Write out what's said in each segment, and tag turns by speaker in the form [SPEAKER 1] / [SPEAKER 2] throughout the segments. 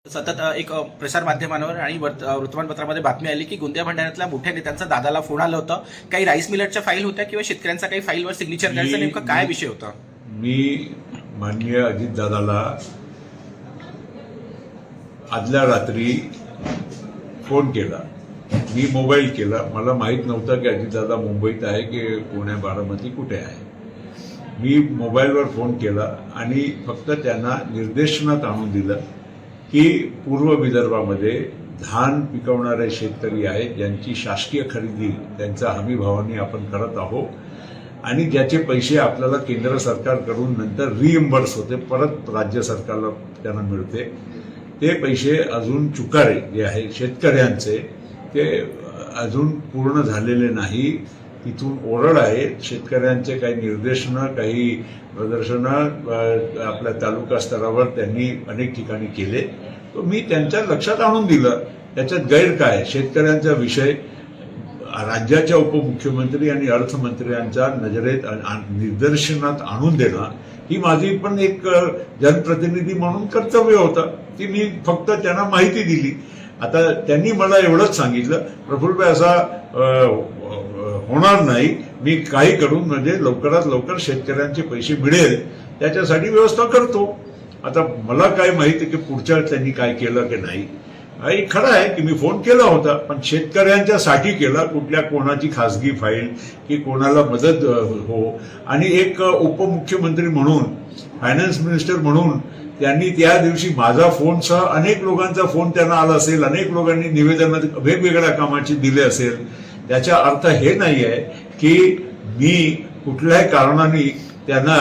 [SPEAKER 1] सतत एक प्रसार माध्यमांवर आणि वृत्तमानपत्रामध्ये बातमी आली की गोंदिया भंडाऱ्यातल्या मोठ्या नेत्यांचा दादाला फोन आला होता. काही राईस मिलरच्या फाईल होत्या किंवा शेतकऱ्यांचा काही फाईलवर सिग्नेचर करायचा, नेमका काय विषय होता?
[SPEAKER 2] मी माननीय अजितदादाला आदल्या रात्री फोन केला. मी मोबाईल केला. मला माहीत नव्हतं की अजितदादा मुंबईत आहे की पुणे बारामती कुठे आहे. मी मोबाईलवर फोन केला आणि फक्त त्यांना निर्देशनात आणून दिलं की पूर्व विदर्भामध्ये धान पिकवणारे शेतकरी आहेत ज्यांची शासकीय खरेदी त्यांच्या हमीभावाने आपण करत आहोत आणि ज्याचे पैसे आपल्याला केंद्र सरकारकडून नंतर रिइंबर्स होते, परत राज्य सरकारला त्यांना मिळते. ते पैसे अजून चुकारे जे आहे शेतकऱ्यांचे ते अजून पूर्ण झालेले नाही. तिथून ओरड आहे. शेतकऱ्यांचे काही निर्देशनं, काही प्रदर्शनं आपल्या तालुका स्तरावर त्यांनी अनेक ठिकाणी केले. तो मी त्यांच्या लक्षात आणून दिलं. त्याच्यात गैर काय? शेतकऱ्यांचा विषय राज्याच्या उपमुख्यमंत्री आणि अर्थमंत्र्यांच्या नजरेत निदर्शनात आणून देणं ही माझी पण एक जनप्रतिनिधी म्हणून कर्तव्य होतं. ती मी फक्त त्यांना माहिती दिली. आता त्यांनी मला एवढंच सांगितलं, प्रफुल्लभाई असा होणार नाही, मी काही करून म्हणजे लवकरात लवकर शेतकऱ्यांचे पैसे मिळेल त्याच्यासाठी व्यवस्था करतो. आता मला काय माहिती की पुढच्या त्यांनी काय केलं की नाही. आणि खरं आहे की मी फोन केला होता, पण शेतकऱ्यांच्यासाठी केला. कुठल्या कोणाची खासगी फाईल की कोणाला मदत हो. आणि एक उपमुख्यमंत्री म्हणून, फायनान्स मिनिस्टर म्हणून त्यांनी त्या दिवशी माझा फोनसह अनेक लोकांचा फोन त्यांना आला असेल, अनेक लोकांनी निवेदन वेगवेगळ्या कामाची दिले असेल. त्याचा अर्थ हे नाही आहे की मी कुठल्याही कारणाने त्यांना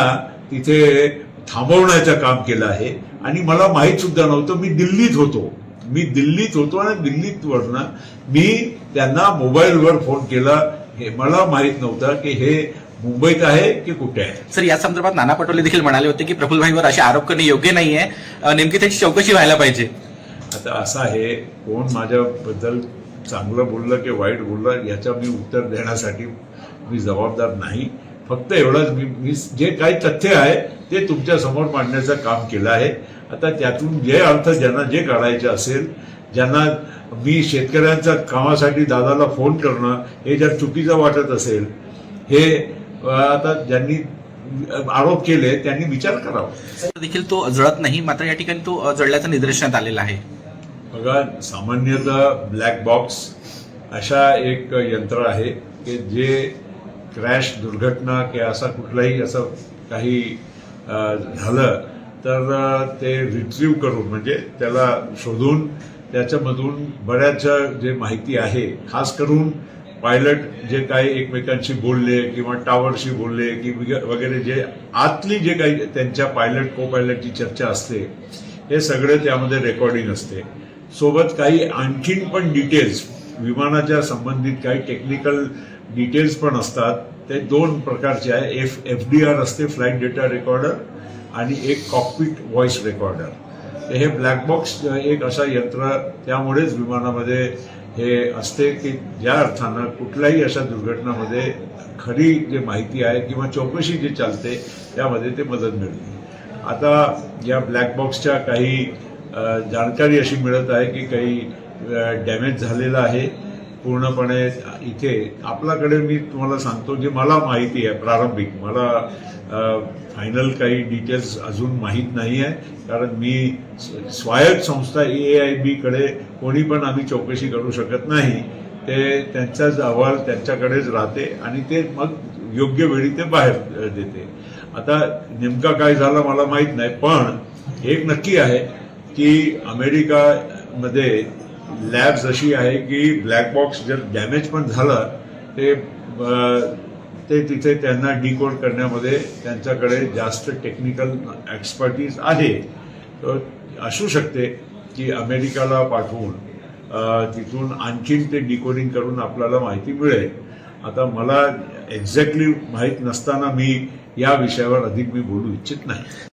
[SPEAKER 2] तिथे थांबवण्याचं काम केलं आहे. आणि मला माहीत सुद्धा नव्हतं. मी दिल्लीत होतो आणि दिल्लीतवरनं मी त्यांना मोबाईलवर फोन केला. हे मला माहीत नव्हतं की हे मुंबईत आहे की कुठे आहे.
[SPEAKER 1] सर, या संदर्भात नाना पटोले देखील म्हणाले होते की प्रफुल्लभाईवर असे आरोप करणे योग्य नाहीये, नेमकी त्याची चौकशी व्हायला पाहिजे.
[SPEAKER 2] आता असं आहे, कोण माझ्याबद्दल चांगलं बोललं की वाईट बोललं याचं मी उत्तर देण्यासाठी मी जबाबदार नाही. फक्त एवढंच मी जे काही तथ्य आहे ते तुमच्या समोर मांडण्याचं काम केलं आहे. आता त्यातून जे अर्थ ज्यांना जे काढायचे असेल, ज्यांना मी शेतकऱ्यांच्या कामासाठी दादाला फोन करणं हे जर चुकीचं वाटत असेल, हे आता ज्यांनी आरोप केले त्यांनी विचार करावा.
[SPEAKER 1] देखील तो जळत नाही, मात्र या ठिकाणी तो जळल्याचं निदर्शनात आलेलं आहे.
[SPEAKER 2] बघा, सामान्यतः ब्लॅक बॉक्स अशा एक यंत्र आहे की जे क्रॅश, दुर्घटना किंवा असा कुठलाही असं काही झालं तर ते रिट्रीव्ह करून म्हणजे त्याला शोधून त्याच्यामधून बऱ्याच जे माहिती आहे, खास करून पायलट जे काही एकमेकांशी बोलले किंवा टावरशी बोलले की वगैरे जे आतली जे काही त्यांच्या पायलट को पायलटची चर्चा असते हे सगळे त्यामध्ये रेकॉर्डिंग असते. सोबत काही आणखीन पण डिटेल्स, विमानाच्या संबंधित काही टेक्निकल डिटेल्स पण असतात. ते दोन प्रकारचे आहे. FDR असते, फ्लाईट डेटा रेकॉर्डर, आणि एक कॉकपिट व्हॉइस रेकॉर्डर. हे ब्लॅक बॉक्स एक असा यंत्र, त्यामुळेच विमानामध्ये हे असते की ज्या अर्थानं कुठल्याही अशा दुर्घटनामध्ये खरी जी माहिती आहे किंवा चौकशी जी चालते त्यामध्ये ते मदत मिळते. आता या ब्लॅक बॉक्सच्या काही जाणकारी अशी मिळत आहे की काही डॅमेज झालेलं आहे पूर्णपणे. इथे आपल्याकडे मी तुम्हाला सांगतो जे मला माहिती आहे प्रारंभिक, मला फायनल काही डिटेल्स अजून माहीत नाही आहे, कारण मी स्वायत्त संस्था AAIB कडे कोणी पण आम्ही चौकशी करू शकत नाही. ते त्यांचाच अहवाल त्यांच्याकडेच राहते आणि ते मग योग्य वेळी ते बाहेर देते. आता नेमका काय झालं मला माहीत नाही, पण एक नक्की आहे की अमेरिकामध्ये लॅब्स अशी आहे की ब्लॅक बॉक्स जर डॅमेज पण झालं ते तिथे त्यांना डिकोड करण्यामध्ये त्यांच्याकडे जास्त टेक्निकल एक्सपर्टीज आहे. तर असू शकते की अमेरिकाला पाठवून तिथून आणखीन ते डिकोडिंग करून आपल्याला माहिती मिळेल. आता मला एक्झॅक्टली माहीत नसताना मी या विषयावर अधिक बोलू इच्छित नाही.